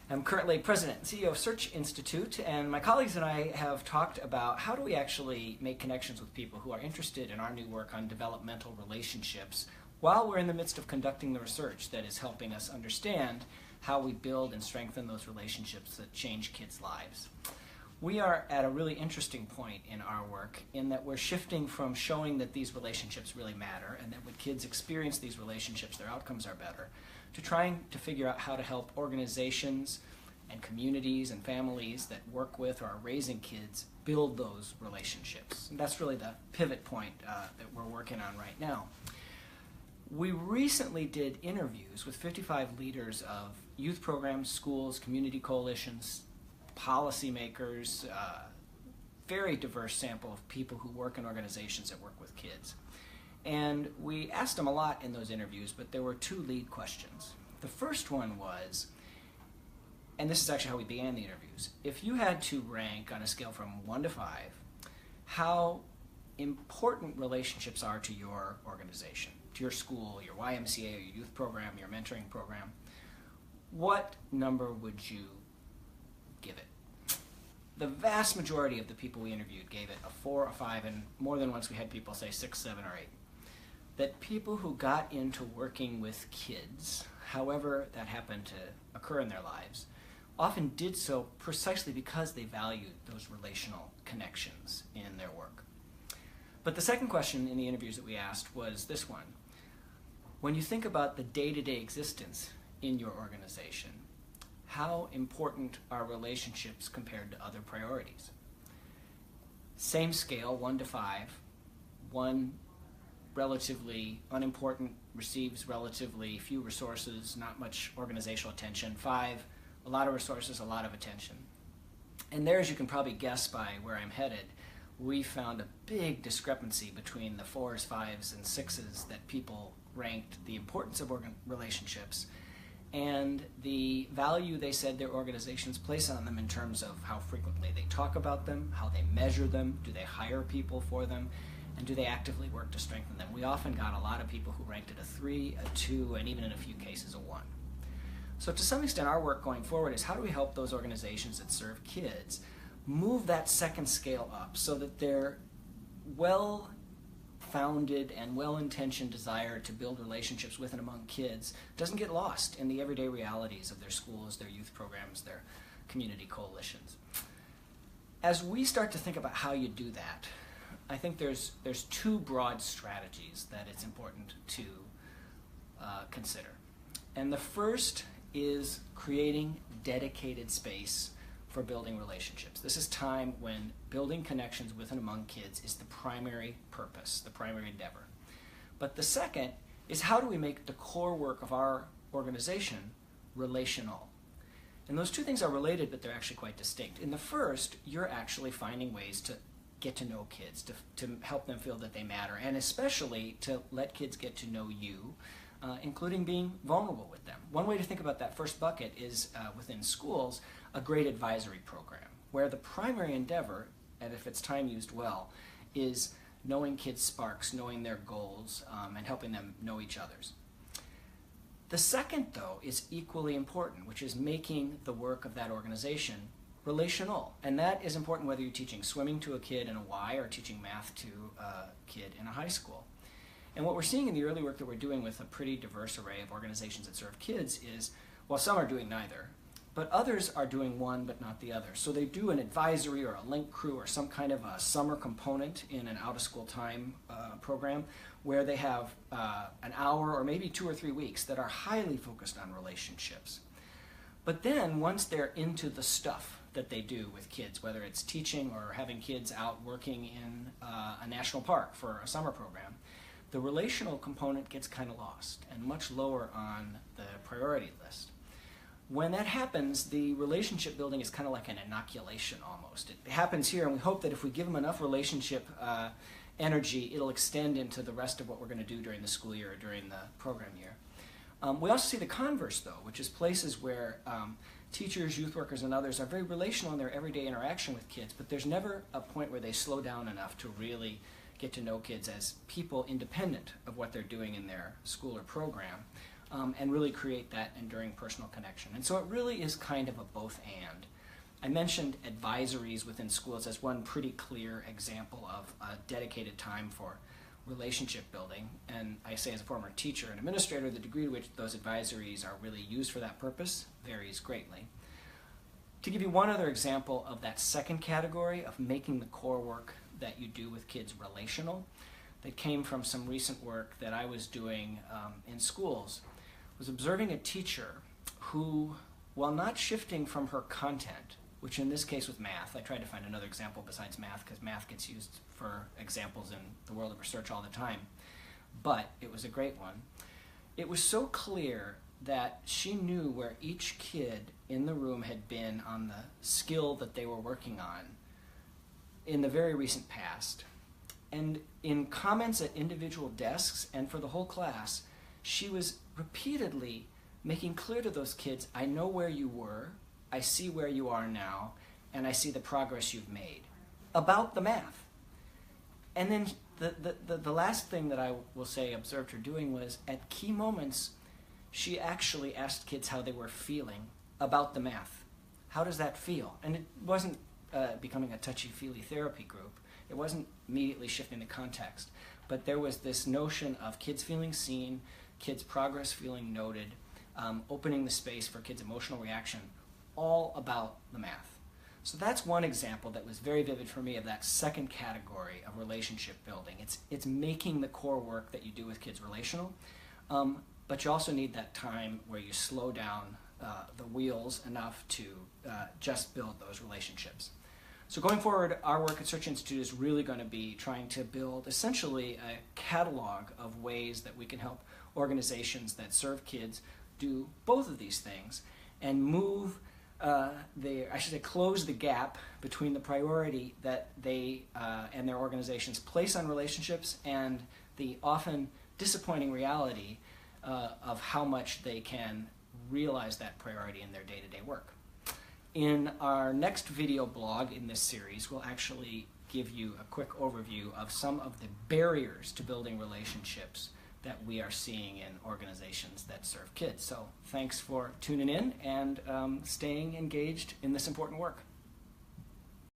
I'm currently president and CEO of Search Institute, and my colleagues and I have talked about how do we actually make connections with people who are interested in our new work on developmental relationships while we're in the midst of conducting the research that is helping us understand how we build and strengthen those relationships that change kids' lives. We are at a really interesting point in our work in that we're shifting from showing that these relationships really matter and that when kids experience these relationships, their outcomes are better, to trying to figure out how to help organizations and communities and families that work with or are raising kids build those relationships. And that's really the pivot point that we're working on right now. We recently did interviews with 55 leaders of youth programs, schools, community coalitions, policymakers, very diverse sample of people who work in organizations that work with kids. And we asked them a lot in those interviews, but there were two lead questions. The first one was, and this is actually how we began the interviews, if you had to rank on a scale from 1 to 5, how important relationships are to your organization, to your school, your YMCA, your youth program, your mentoring program, what number would you give it? The vast majority of the people we interviewed gave it a 4, a 5, and more than once we had people say 6, 7, or 8. That people who got into working with kids, however that happened to occur in their lives, often did so precisely because they valued those relational connections in their work. But the second question in the interviews that we asked was this one. When you think about the day-to-day existence in your organization, how important are relationships compared to other priorities? Same scale, 1 to 5, 1 relatively unimportant, receives relatively few resources, not much organizational attention. 5, a lot of resources, a lot of attention. And there, as you can probably guess by where I'm headed, we found a big discrepancy between the 4s, 5s, and 6s that people ranked the importance of relationships and the value they said their organizations place on them in terms of how frequently they talk about them, how they measure them, do they hire people for them, and do they actively work to strengthen them. We often got a lot of people who ranked it a 3, a 2, and even in a few cases a 1. So to some extent our work going forward is how do we help those organizations that serve kids move that second scale up so that their well-founded and well-intentioned desire to build relationships with and among kids doesn't get lost in the everyday realities of their schools, their youth programs, their community coalitions. As we start to think about how you do that, I think there's 2 broad strategies that it's important to consider. And the first is creating dedicated space for building relationships. This is time when building connections with and among kids is the primary purpose, the primary endeavor. But the second is how do we make the core work of our organization relational? And those 2 things are related, but they're actually quite distinct. In the first, you're actually finding ways to get to know kids, to help them feel that they matter, and especially to let kids get to know you, including being vulnerable with them. One way to think about that first bucket is within schools, a great advisory program, where the primary endeavor, and if it's time used well, is knowing kids' sparks, knowing their goals, and helping them know each other's. The second, though, is equally important, which is making the work of that organization relational. And that is important whether you're teaching swimming to a kid in a Y or teaching math to a kid in a high school. And what we're seeing in the early work that we're doing with a pretty diverse array of organizations that serve kids is, well, some are doing neither, but others are doing one but not the other. So they do an advisory or a link crew or some kind of a summer component in an out-of-school time program where they have an hour or maybe 2 or 3 weeks that are highly focused on relationships. But then once they're into the stuff that they do with kids, whether it's teaching or having kids out working in a national park for a summer program, the relational component gets kind of lost and much lower on the priority list. When that happens, the relationship building is kind of like an inoculation almost. It happens here, and we hope that if we give them enough relationship energy, it'll extend into the rest of what we're going to do during the school year or during the program year. We also see the converse, though, which is places where teachers, youth workers, and others are very relational in their everyday interaction with kids, but there's never a point where they slow down enough to really get to know kids as people independent of what they're doing in their school or program, and really create that enduring personal connection. And so it really is kind of a both and. I mentioned advisories within schools as one pretty clear example of a dedicated time for relationship building. And I say as a former teacher and administrator, the degree to which those advisories are really used for that purpose varies greatly. To give you one other example of that second category of making the core work that you do with kids relational, that came from some recent work that I was doing in schools, was observing a teacher who, while not shifting from her content, which in this case was math. I tried to find another example besides math because math gets used for examples in the world of research all the time. But it was a great one. It was so clear that she knew where each kid in the room had been on the skill that they were working on in the very recent past. And in comments at individual desks and for the whole class, she was repeatedly making clear to those kids, I know where you were, I see where you are now, and I see the progress you've made about the math. And then the last thing that I will say observed her doing was at key moments, she actually asked kids how they were feeling about the math. How does that feel? And it wasn't becoming a touchy-feely therapy group. It wasn't immediately shifting the context. But there was this notion of kids feeling seen, kids' progress feeling noted, opening the space for kids' emotional reaction, all about the math. So that's one example that was very vivid for me of that second category of relationship building. It's making the core work that you do with kids relational, but you also need that time where you slow down the wheels enough to just build those relationships. So going forward, our work at Search Institute is really going to be trying to build essentially a catalog of ways that we can help organizations that serve kids do both of these things and move close the gap between the priority that they and their organizations place on relationships and the often disappointing reality of how much they can realize that priority in their day-to-day work. In our next video blog in this series, we'll actually give you a quick overview of some of the barriers to building relationships that we are seeing in organizations that serve kids. So thanks for tuning in and staying engaged in this important work.